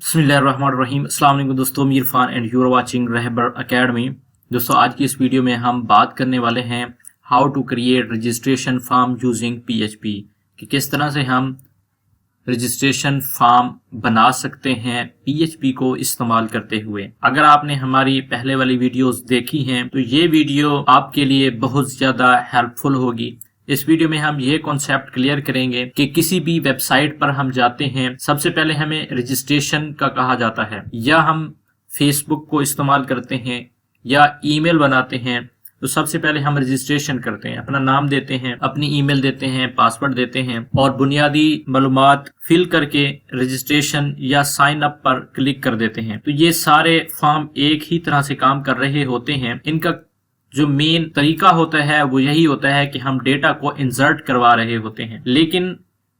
बिस्मिल्लाहिर्रहमानिर्रहीम। अस्सलाम वालेकुम दोस्तों, मैं Irfan and you are watching Rahbar academy. दोस्तों, आज की इस वीडियो में हम बात करने वाले हैं how to create registration form using PHP, कि किस तरह से हम रजिस्ट्रेशन फॉर्म बना सकते हैं पीएचपी को इस्तेमाल करते हुए। अगर आपने हमारी पहले वाली वीडियोस देखी हैं तो ये वीडियो आपके लिए बहुत ज़्यादा हेल्पफुल होगी। इस वीडियो में हम ये कॉन्सेप्ट क्लियर करेंगे कि किसी भी वेबसाइट पर हम जाते हैं, सबसे पहले हमें रजिस्ट्रेशन का कहा जाता है, या हम फेसबुक को इस्तेमाल करते हैं या ईमेल बनाते हैं, तो सबसे पहले हम रजिस्ट्रेशन करते हैं, अपना नाम देते हैं, अपनी ईमेल देते हैं, पासवर्ड देते हैं और बुनियादी मालूमात फिल करके रजिस्ट्रेशन या साइन अप पर क्लिक कर देते हैं। तो ये सारे फॉर्म एक ही तरह से काम कर रहे होते हैं। इनका जो मेन तरीका होता है वो यही होता है कि हम डेटा को इंसर्ट करवा रहे होते हैं, लेकिन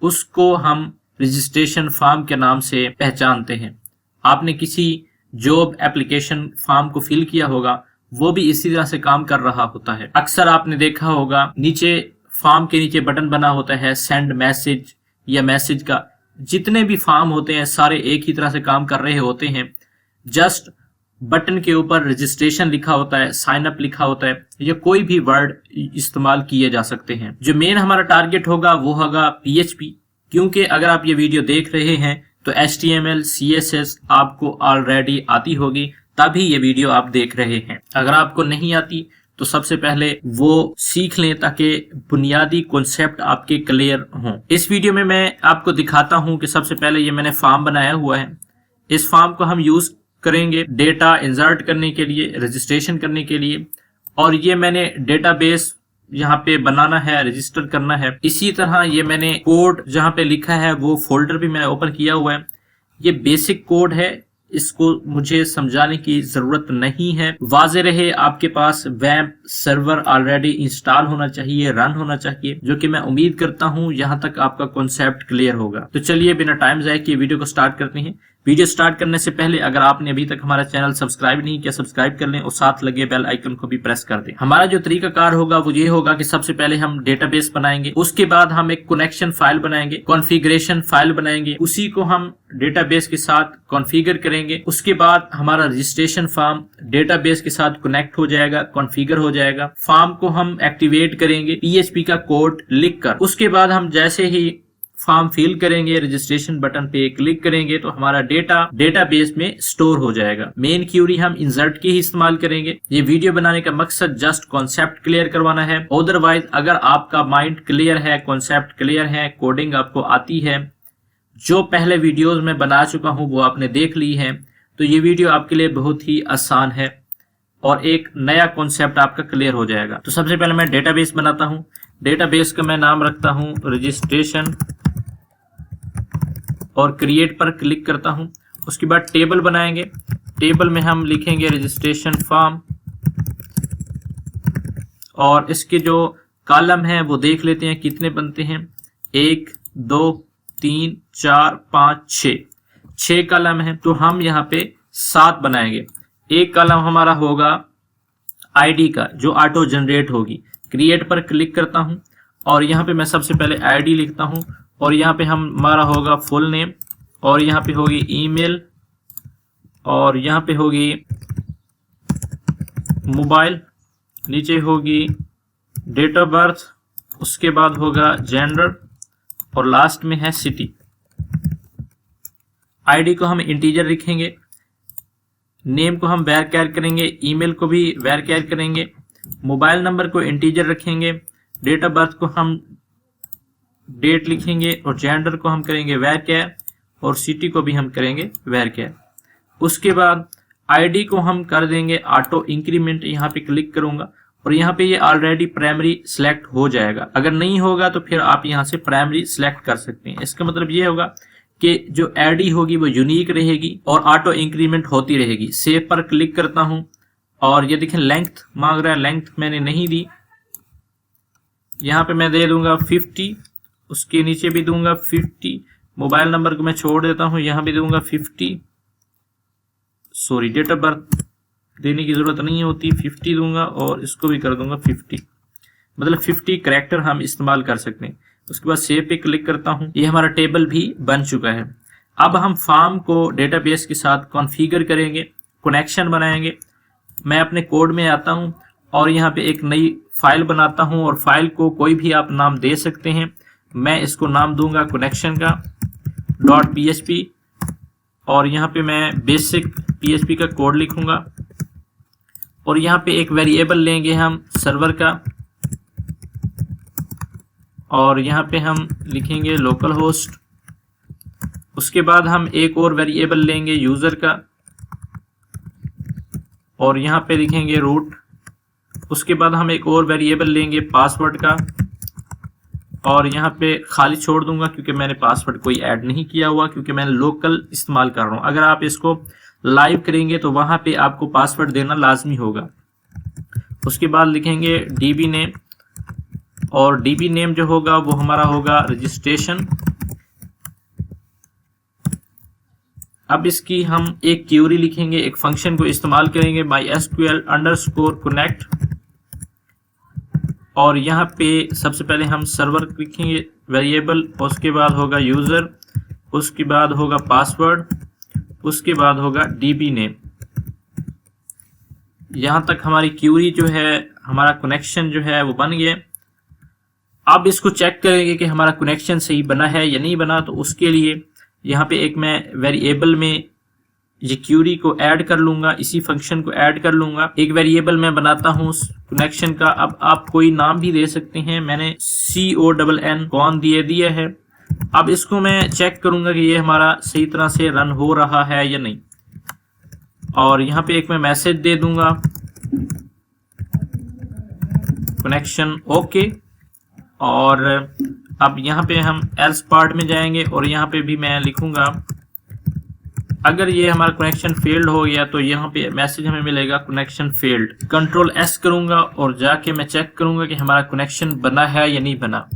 उसको हम रजिस्ट्रेशन फॉर्म के नाम से पहचानते हैं। आपने किसी जॉब एप्लीकेशन फॉर्म को फिल किया होगा, वो भी इसी तरह से काम कर रहा होता है। अक्सर आपने देखा होगा नीचे फॉर्म के नीचे बटन बना होता है सेंड मैसेज या मैसेज का। जितने भी फॉर्म होते हैं सारे एक ही तरह से काम कर रहे होते हैं। जस्ट बटन के ऊपर रजिस्ट्रेशन लिखा होता है, साइन अप लिखा होता है, या कोई भी वर्ड इस्तेमाल किए जा सकते हैं। जो मेन हमारा टारगेट होगा वो होगा पीएचपी, क्योंकि अगर आप ये वीडियो देख रहे हैं तो HTML CSS आपको ऑलरेडी आती होगी, तभी ये वीडियो आप देख रहे हैं। अगर आपको नहीं आती तो सबसे पहले वो सीख लें ताकि बुनियादी कॉन्सेप्ट आपके क्लियर हों। इस वीडियो में मैं आपको दिखाता हूं कि सबसे पहले ये मैंने फॉर्म बनाया हुआ है। इस फॉर्म को हम यूज करेंगे डेटा इंसर्ट करने के लिए, रजिस्ट्रेशन करने के लिए, और ये मैंने डेटाबेस यहाँ पे बनाना है, रजिस्टर करना है। इसी तरह ये मैंने कोड जहाँ पे लिखा है वो फोल्डर भी मैंने ओपन किया हुआ है। ये बेसिक कोड है, इसको मुझे समझाने की जरूरत नहीं है। वाज़े रहे आपके पास वेब सर्वर ऑलरेडी इंस्टॉल होना चाहिए, रन होना चाहिए, जो कि मैं उम्मीद करता हूं यहां तक आपका कॉन्सेप्ट क्लियर होगा। तो चलिए बिना टाइम जाए किए वीडियो को स्टार्ट करते हैं। वीडियो स्टार्ट करने से पहले अगर आपने अभी तक हमारा चैनल सब्सक्राइब नहीं किया, सब्सक्राइब कर लें और साथ लगे बेल आइकन को भी प्रेस कर दें। हमारा जो तरीकाकार होगा वो ये होगा कि सबसे पहले हम डेटाबेस बनाएंगे, उसके बाद हम एक कनेक्शन फाइल बनाएंगे, कॉन्फ़िगरेशन फाइल बनाएंगे, उसी को हम डेटाबेस के साथ कॉन्फ़िगर करेंगे। उसके बाद हमारा रजिस्ट्रेशन फॉर्म डेटाबेस के साथ कनेक्ट हो जाएगा, कॉन्फ़िगर हो जाएगा। फॉर्म को हम एक्टिवेट करेंगे पीएचपी का कोड लिखकर। उसके बाद हम जैसे ही फॉर्म फिल करेंगे, रजिस्ट्रेशन बटन पे क्लिक करेंगे तो हमारा डेटा डेटाबेस में स्टोर हो जाएगा। मेन क्यूरी हम इंसर्ट की ही इस्तेमाल करेंगे। ये वीडियो बनाने का मकसद जस्ट कॉन्सेप्ट क्लियर करवाना है। अदरवाइज अगर आपका माइंड क्लियर है, कॉन्सेप्ट क्लियर है, कोडिंग आपको आती है, जो पहले वीडियोस में बना चुका हूं वो आपने देख ली है, तो ये वीडियो आपके लिए बहुत ही आसान है और एक नया कॉन्सेप्ट आपका क्लियर हो जाएगा। तो सबसे पहले मैं डेटाबेस बनाता हूं। डेटाबेस का मैं नाम रखता हूं रजिस्ट्रेशन और क्रिएट पर क्लिक करता हूं। उसके बाद टेबल बनाएंगे। टेबल में हम लिखेंगे रजिस्ट्रेशन फॉर्म, और इसके जो कॉलम हैं वो देख लेते हैं कितने बनते हैं। 1 2 3 4 5 6 कॉलम है, तो हम यहाँ पे 7 बनाएंगे। एक कॉलम हमारा होगा आईडी का, जो ऑटो जनरेट होगी। क्रिएट पर क्लिक करता हूं और यहाँ पे मैं सबसे पहले आईडी लिखता हूं, और यहाँ पे हमारा होगा फुल नेम, और यहाँ पे होगी ईमेल, और यहाँ पे होगी मोबाइल, नीचे होगी डेट ऑफ बर्थ, उसके बाद होगा जेंडर, और लास्ट में है सिटी। आईडी को हम इंटीजर लिखेंगे, नेम को हम वैर करेंगे, ईमेल को भी वैर करेंगे, मोबाइल नंबर को इंटीजर रखेंगे, डेट ऑफ बर्थ को हम डेट लिखेंगे, और जेंडर को हम करेंगे वैर, और सिटी को भी हम करेंगे वैर। उसके बाद आईडी को हम कर देंगे ऑटो इंक्रीमेंट। यहाँ पे क्लिक करूंगा और यहाँ पे ये ऑलरेडी प्राइमरी सिलेक्ट हो जाएगा। अगर नहीं होगा तो फिर आप यहाँ से प्राइमरी सिलेक्ट कर सकते हैं। इसका मतलब ये होगा कि जो आईडी होगी वो यूनिक रहेगी और ऑटो इंक्रीमेंट होती रहेगी। सेव पर क्लिक करता हूँ और ये देखें लेंथ मांग रहा है, लेंथ मैंने नहीं दी। यहाँ पे मैं दे दूंगा 50, उसके नीचे भी दूंगा 50। मोबाइल नंबर को मैं छोड़ देता हूँ, यहाँ भी दूंगा 50। सॉरी, डेट ऑफ बर्थ देने की जरूरत नहीं होती, 50 दूंगा, और इसको भी कर दूंगा 50। मतलब 50 कैरेक्टर हम इस्तेमाल कर सकते हैं। उसके बाद सेव पे क्लिक करता हूँ। ये हमारा टेबल भी बन चुका है। अब हम फॉर्म को डेटाबेस के साथ कॉन्फ़िगर करेंगे, कनेक्शन बनाएंगे। मैं अपने कोड में आता हूं और यहाँ पे एक नई फाइल बनाता हूं और फाइल को कोई भी आप नाम दे सकते हैं। मैं इसको नाम दूंगा कनेक्शन का .php और यहाँ पे मैं बेसिक PHP का कोड लिखूंगा और यहाँ पे एक वेरिएबल लेंगे हम सर्वर का और यहाँ पे हम लिखेंगे लोकल होस्ट। उसके बाद हम एक और वेरिएबल लेंगे यूज़र का और यहाँ पे लिखेंगे रूट। उसके बाद हम एक और वेरिएबल लेंगे पासवर्ड का और यहाँ पे खाली छोड़ दूंगा क्योंकि मैंने पासवर्ड कोई ऐड नहीं किया हुआ, क्योंकि मैं लोकल इस्तेमाल कर रहा हूँ। अगर आप इसको लाइव करेंगे तो वहाँ पे आपको पासवर्ड देना लाजमी होगा। उसके बाद लिखेंगे DB नेम और DB नेम जो होगा वो हमारा होगा रजिस्ट्रेशन। अब इसकी हम एक क्यूरी लिखेंगे, एक फंक्शन को इस्तेमाल करेंगे MySQL_connect और यहाँ पे सबसे पहले हम सर्वर लिखेंगे वेरिएबल, उसके बाद होगा यूज़र, उसके बाद होगा पासवर्ड, उसके बाद होगा DB नेम। यहाँ तक हमारी क्यूरी जो है, हमारा कनेक्शन जो है वो बन गया। अब इसको चेक करेंगे कि हमारा कनेक्शन सही बना है या नहीं बना। तो उसके लिए यहाँ पे एक मैं वेरिएबल में ये क्यूरी को ऐड कर लूँगा, इसी फंक्शन को ऐड कर लूँगा। एक वेरिएबल मैं बनाता हूँ कनेक्शन का। अब आप कोई नाम भी दे सकते हैं, मैंने CONN कौन दिया है। अब इसको मैं चेक करूँगा कि ये हमारा सही तरह से रन हो रहा है या नहीं और यहाँ पे एक मैं मैसेज दे दूँगा कनेक्शन ओके। और अब यहाँ पे हम एल्स पार्ट में जाएंगे और यहाँ पे भी मैं लिखूंगा अगर ये हमारा कनेक्शन फेल्ड हो गया तो यहाँ पे मैसेज हमें मिलेगा कनेक्शन फेल्ड। Ctrl+S करूंगा और जाके मैं चेक करूंगा कि हमारा कनेक्शन बना है या नहीं बना।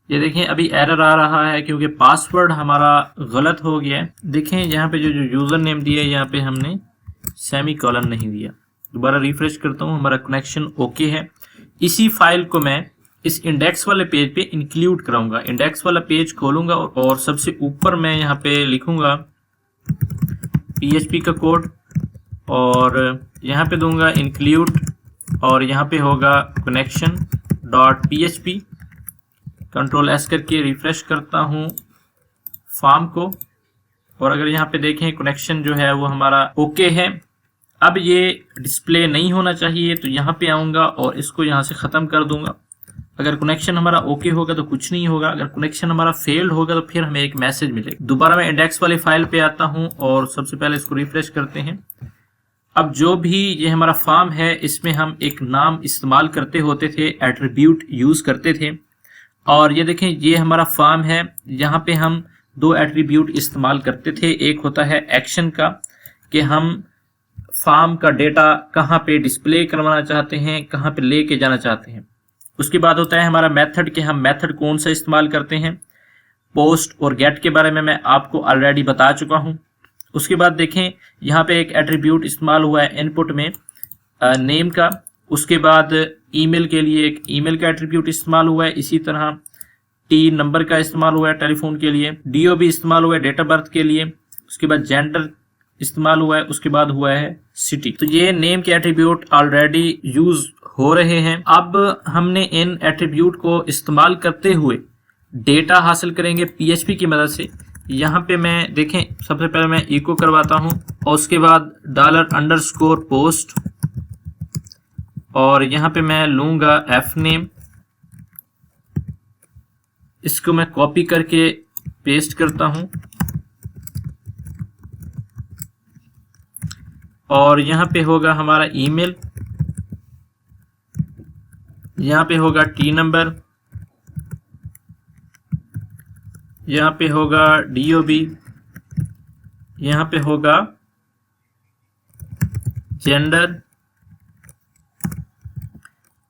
ये देखें अभी एरर आ रहा है क्योंकि पासवर्ड हमारा गलत हो गया है। देखें यहाँ पे जो यूजर नेम दिया है यहाँ पे हमने सेमीकोलन नहीं दिया। दोबारा रिफ्रेश करता हूँ, हमारा कनेक्शन ओके है। इसी फाइल को मैं इस इंडेक्स वाले पेज पे इंक्लूड कराऊंगा। इंडेक्स वाला पेज खोलूंगा और सबसे ऊपर मैं यहाँ पे लिखूंगा PHP का कोड और यहाँ पे दूंगा इंक्लूड और यहाँ पे होगा connection.php। Ctrl+S करके रिफ्रेश करता हूँ फॉर्म को और अगर यहाँ पे देखें कनेक्शन जो है वो हमारा ओके है। अब ये डिस्प्ले नहीं होना चाहिए तो यहाँ पे आऊँगा और इसको यहाँ से ख़त्म कर दूंगा। अगर कनेक्शन हमारा ओके होगा तो कुछ नहीं होगा, अगर कनेक्शन हमारा फेल्ड होगा तो फिर हमें एक मैसेज मिलेगा। दोबारा मैं इंडेक्स वाली फाइल पे आता हूँ और सबसे पहले इसको रिफ्रेश करते हैं। अब जो भी ये हमारा फॉर्म है इसमें हम एक नाम इस्तेमाल करते होते थे, एट्रीब्यूट यूज़ करते थे और ये देखें ये हमारा फॉर्म है। यहाँ पे हम दो एट्रीब्यूट इस्तेमाल करते थे। एक होता है एक्शन का कि हम फॉर्म का डेटा कहाँ पे डिस्प्ले करवाना चाहते हैं, कहाँ पे लेके जाना चाहते हैं। उसके बाद होता है हमारा मेथड कि हम मेथड कौन सा इस्तेमाल करते हैं। पोस्ट और गेट के बारे में मैं आपको ऑलरेडी बता चुका हूँ। उसके बाद देखें यहाँ पे एक एट्रीब्यूट इस्तेमाल हुआ है इनपुट में नेम का। उसके बाद ईमेल के लिए एक ईमेल का एट्रीब्यूट इस्तेमाल हुआ है। इसी तरह टी नंबर का इस्तेमाल हुआ है टेलीफोन के लिए। DOB इस्तेमाल हुआ है डेट ऑफ बर्थ के लिए। उसके बाद जेंडर इस्तेमाल हुआ है। उसके बाद हुआ है सिटी। तो ये नेम के एट्रीब्यूट ऑलरेडी यूज हो रहे हैं। अब हमने इन एट्रीब्यूट को इस्तेमाल करते हुए डेटा हासिल करेंगे PHP की मदद से। यहाँ पे मैं देखें सबसे पहले मैं इको करवाता हूँ और उसके बाद $_post और यहाँ पे मैं लूँगा fname। इसको मैं कॉपी करके पेस्ट करता हूँ और यहाँ पे होगा हमारा ईमेल, यहाँ पे होगा टी नंबर, यहाँ पे होगा DOB, यहाँ पे होगा जेंडर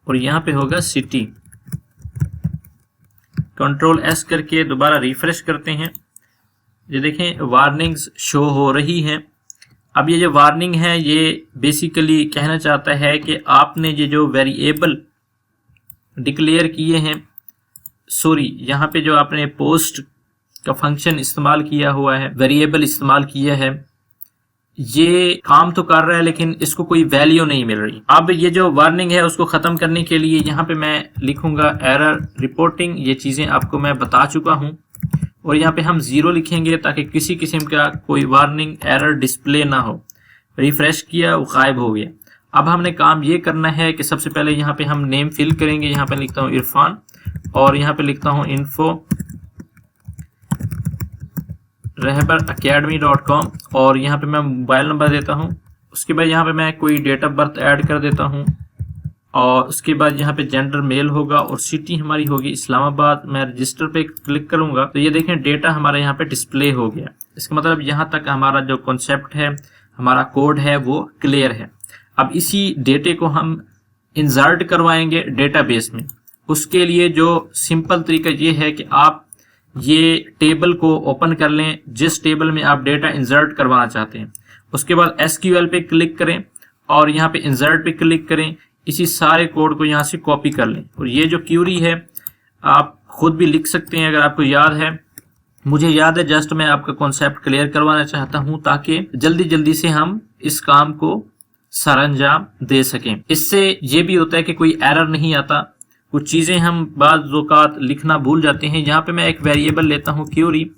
और यहाँ पे होगा सिटी। Ctrl+S करके दोबारा रिफ्रेश करते हैं। ये देखें वार्निंग्स शो हो रही हैं। अब ये जो वार्निंग है ये बेसिकली कहना चाहता है कि आपने ये जो वेरिएबल डिक्लेयर किए हैं, सॉरी यहाँ पे जो आपने पोस्ट का फंक्शन इस्तेमाल किया हुआ है, वेरिएबल इस्तेमाल किया है, ये काम तो कर रहा है लेकिन इसको कोई वैल्यू नहीं मिल रही। अब ये जो वार्निंग है उसको ख़त्म करने के लिए यहाँ पे मैं लिखूंगा एरर रिपोर्टिंग। ये चीज़ें आपको मैं बता चुका हूँ और यहाँ पे हम 0 लिखेंगे ताकि किसी किस्म का कोई वार्निंग एरर डिस्प्ले ना हो। रिफ्रेश किया, वो गायब हो गया। अब हमने काम ये करना है कि सबसे पहले यहाँ पे हम नेम फिल करेंगे। यहाँ पे लिखता हूँ इरफान और यहाँ पे लिखता हूँ info रहबरacademy.com और यहाँ पे मैं मोबाइल नंबर देता हूँ। उसके बाद यहाँ पे मैं कोई डेट ऑफ बर्थ ऐड कर देता हूँ और उसके बाद यहाँ पे जेंडर मेल होगा और सिटी हमारी होगी इस्लामाबाद। मैं रजिस्टर पे क्लिक करूँगा तो ये देखें डेटा हमारे यहाँ पे डिस्प्ले हो गया। इसका मतलब यहाँ तक हमारा जो कॉन्सेप्ट है, हमारा कोड है, वो क्लियर है। अब इसी डेटे को हम इंसर्ट करवाएंगे डेटाबेस में। उसके लिए जो सिंपल तरीका ये है कि आप ये टेबल को ओपन कर लें जिस टेबल में आप डेटा इंसर्ट करवाना चाहते हैं। उसके बाद SQL पे क्लिक करें और यहाँ पे इंसर्ट पे क्लिक करें। इसी सारे कोड को यहाँ से कॉपी कर लें और ये जो क्यूरी है आप खुद भी लिख सकते हैं अगर आपको याद है। मुझे याद है, जस्ट मैं आपका कॉन्सेप्ट क्लियर करवाना चाहता हूँ ताकि जल्दी जल्दी से हम इस काम को सरअंजाम दे सकें। इससे ये भी होता है कि कोई एरर नहीं आता। कुछ चीज़ें हम बाज़ औक़ात लिखना भूल जाते हैं। यहाँ पे मैं एक वेरिएबल लेता हूँ क्यूरी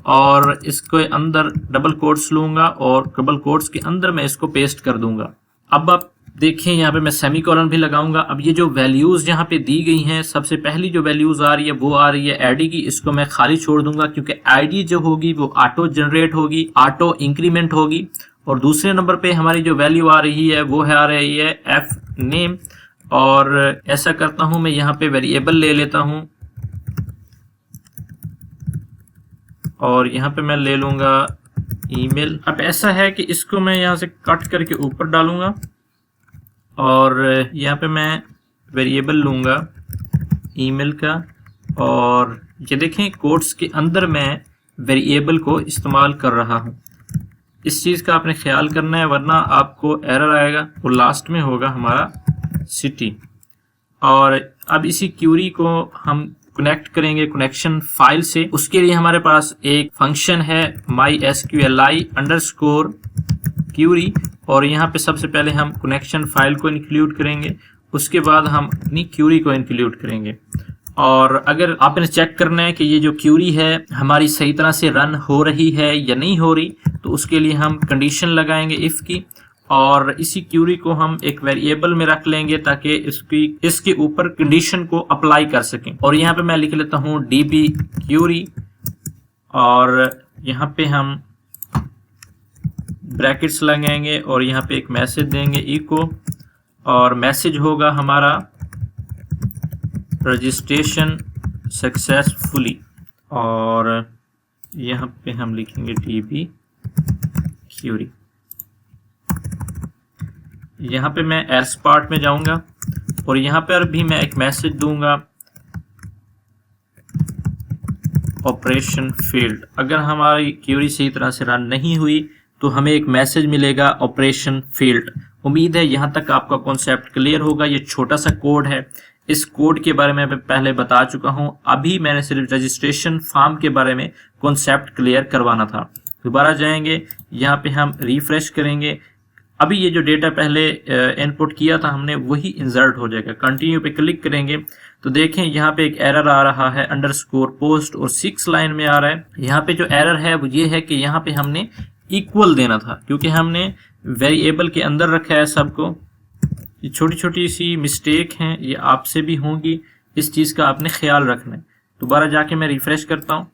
और इसके अंदर डबल कोट्स लूँगा और डबल कोट्स के अंदर मैं इसको पेस्ट कर दूँगा। अब आप देखें यहाँ पे मैं सेमीकोलन भी लगाऊंगा। अब ये जो वैल्यूज़ यहाँ पे दी गई हैं, सबसे पहली जो वैल्यूज़ आ रही है वो आ रही है आईडी की। इसको मैं खाली छोड़ दूंगा क्योंकि आईडी जो होगी वो ऑटो जनरेट होगी, ऑटो इंक्रीमेंट होगी। और दूसरे नंबर पे हमारी जो वैल्यू आ रही है वो है आ रही है एफ नेम। और ऐसा करता हूँ, मैं यहाँ पे वेरिएबल ले लेता हूँ और यहाँ पे मैं ले लूँगा ईमेल। अब ऐसा है कि इसको मैं यहाँ से कट करके ऊपर डालूंगा और यहाँ पे मैं वेरिएबल लूँगा ईमेल का। और ये देखें कोट्स के अंदर मैं वेरिएबल को इस्तेमाल कर रहा हूँ। इस चीज़ का आपने ख्याल करना है वरना आपको एरर आएगा। और लास्ट में होगा हमारा सिटी। और अब इसी क्यूरी को हम कनेक्ट करेंगे कनेक्शन फाइल से। उसके लिए हमारे पास एक फंक्शन है mysqli_query और यहाँ पे सबसे पहले हम कनेक्शन फाइल को इंक्लूड करेंगे। उसके बाद हम अपनी क्यूरी को इंक्लूड करेंगे। और अगर आपने चेक करना है कि ये जो क्यूरी है हमारी सही तरह से रन हो रही है या नहीं हो रही, तो उसके लिए हम कंडीशन लगाएंगे इफ़ की और इसी क्यूरी को हम एक वेरिएबल में रख लेंगे ताकि इसके ऊपर कंडीशन को अप्लाई कर सकें। और यहाँ पे मैं लिख लेता हूँ db क्यूरी और यहाँ पे हम ब्रैकेट्स लगाएंगे और यहाँ पे एक मैसेज देंगे इको और मैसेज होगा हमारा रजिस्ट्रेशन सक्सेसफुली। और यहाँ पे हम लिखेंगे db क्यूरी। यहाँ पे मैं एल्स पार्ट में जाऊंगा और यहाँ पर भी मैं एक मैसेज दूंगा ऑपरेशन फेल्ड। अगर हमारी क्यूरी सही तरह से रन नहीं हुई तो हमें एक मैसेज मिलेगा ऑपरेशन फेल्ड। उम्मीद है यहाँ तक आपका कॉन्सेप्ट क्लियर होगा। ये छोटा सा कोड है, इस कोड के बारे में मैं पहले बता चुका हूँ। अभी मैंने सिर्फ रजिस्ट्रेशन फॉर्म के बारे में कॉन्सेप्ट क्लियर करवाना था। दोबारा जाएंगे, यहाँ पे हम रिफ्रेश करेंगे। अभी ये जो डेटा पहले इनपुट किया था हमने वही इंसर्ट हो जाएगा। कंटिन्यू पे क्लिक करेंगे तो देखें यहाँ पे एक एरर आ रहा है अंडरस्कोर पोस्ट और 6 लाइन में आ रहा है। यहाँ पे जो एरर है वो ये है कि यहाँ पे हमने इक्वल देना था क्योंकि हमने वेरिएबल के अंदर रखा है सबको। ये छोटी छोटी सी मिस्टेक हैं, ये आपसे भी होंगी, इस चीज़ का आपने ख्याल रखना है। दोबारा जाके मैं रिफ्रेश करता हूँ।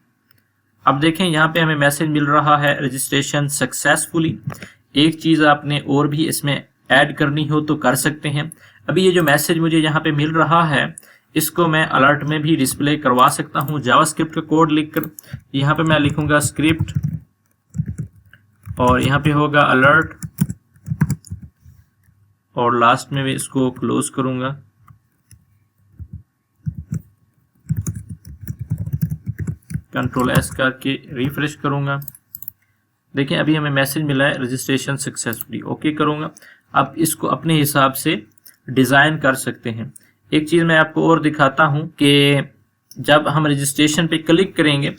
अब देखें यहाँ पे हमें मैसेज मिल रहा है रजिस्ट्रेशन सक्सेसफुली। एक चीज़ आपने और भी इसमें ऐड करनी हो तो कर सकते हैं। अभी ये जो मैसेज मुझे यहाँ पे मिल रहा है इसको मैं अलर्ट में भी डिस्प्ले करवा सकता हूँ जावास्क्रिप्ट का कोड लिखकर। यहाँ पे मैं लिखूँगा स्क्रिप्ट और यहाँ पे होगा अलर्ट और लास्ट में भी इसको क्लोज करूँगा। कंट्रोल S करके रिफ्रेश करूँगा। देखिए अभी हमें मैसेज मिला है रजिस्ट्रेशन सक्सेसफुली। ओके करूँगा। अब इसको अपने हिसाब से डिज़ाइन कर सकते हैं। एक चीज़ मैं आपको और दिखाता हूँ कि जब हम रजिस्ट्रेशन पे क्लिक करेंगे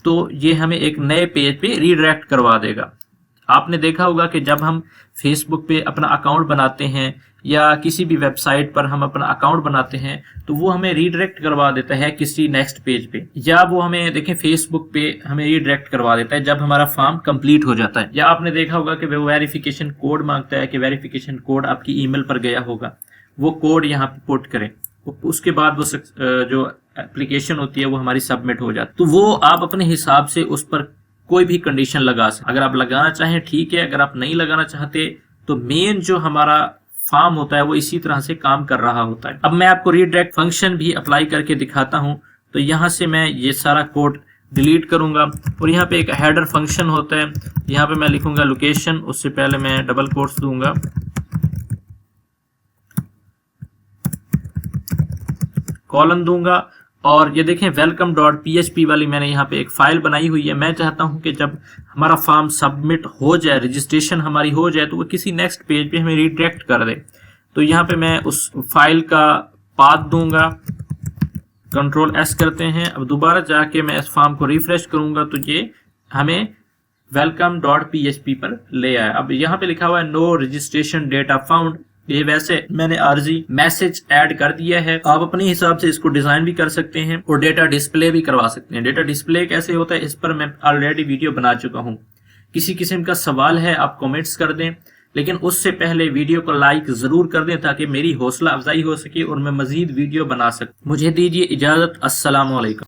तो ये हमें एक नए पेज पे रीडायरेक्ट करवा देगा। आपने देखा होगा कि जब हम फेसबुक पे अपना अकाउंट बनाते हैं या किसी भी वेबसाइट पर हम अपना अकाउंट बनाते हैं तो वो हमें रीडायरेक्ट करवा देता है किसी नेक्स्ट पेज पे, या वो हमें देखें फेसबुक पे हमें रीडायरेक्ट करवा देता है जब हमारा फॉर्म कंप्लीट हो जाता है। या आपने देखा होगा कि वो वेरिफिकेशन कोड मांगता है कि वेरिफिकेशन कोड आपकी ईमेल पर गया होगा, वो कोड यहाँ पे पुट करें, उसके बाद वो जो एप्लीकेशन होती है वो हमारी सबमिट हो जाती है। तो वो आप अपने हिसाब से उस पर कोई भी कंडीशन लगा सकते। अगर आप लगाना चाहें ठीक है, अगर आप नहीं लगाना चाहते तो मेन जो हमारा फॉर्म होता है वो इसी तरह से काम कर रहा होता है। अब मैं आपको रीडायरेक्ट फंक्शन भी अप्लाई करके दिखाता हूं। तो यहां से मैं ये सारा कोड डिलीट करूंगा और यहाँ पे एक हेडर फंक्शन होता है, यहाँ पे मैं लिखूंगा लोकेशन, उससे पहले मैं डबल कोट्स दूंगा, कॉलन दूंगा, और ये देखें welcome.php वाली मैंने यहाँ पे एक फाइल बनाई हुई है। मैं चाहता हूँ कि जब हमारा फॉर्म सबमिट हो जाए, रजिस्ट्रेशन हमारी हो जाए, तो वो किसी नेक्स्ट पेज पे हमें रीडायरेक्ट कर दे। तो यहाँ पे मैं उस फाइल का पाथ दूंगा, Ctrl+S करते हैं। अब दोबारा जाके मैं इस फॉर्म को रिफ्रेश करूंगा तो ये हमें welcome.php पर ले आया। अब यहाँ पे लिखा हुआ है नो रजिस्ट्रेशन डेटा फाउंड, ये वैसे मैंने आरजी मैसेज ऐड कर दिया है। आप अपने हिसाब से इसको डिजाइन भी कर सकते हैं और डेटा डिस्प्ले भी करवा सकते हैं। डेटा डिस्प्ले कैसे होता है इस पर मैं ऑलरेडी वीडियो बना चुका हूं। किसी किस्म का सवाल है आप कमेंट्स कर दें, लेकिन उससे पहले वीडियो को लाइक जरूर कर दें ताकि मेरी हौसला अफजाई हो सके और मैं मजीद वीडियो बना सकूं। मुझे दीजिए इजाजत। अस्सलाम वालेकुम।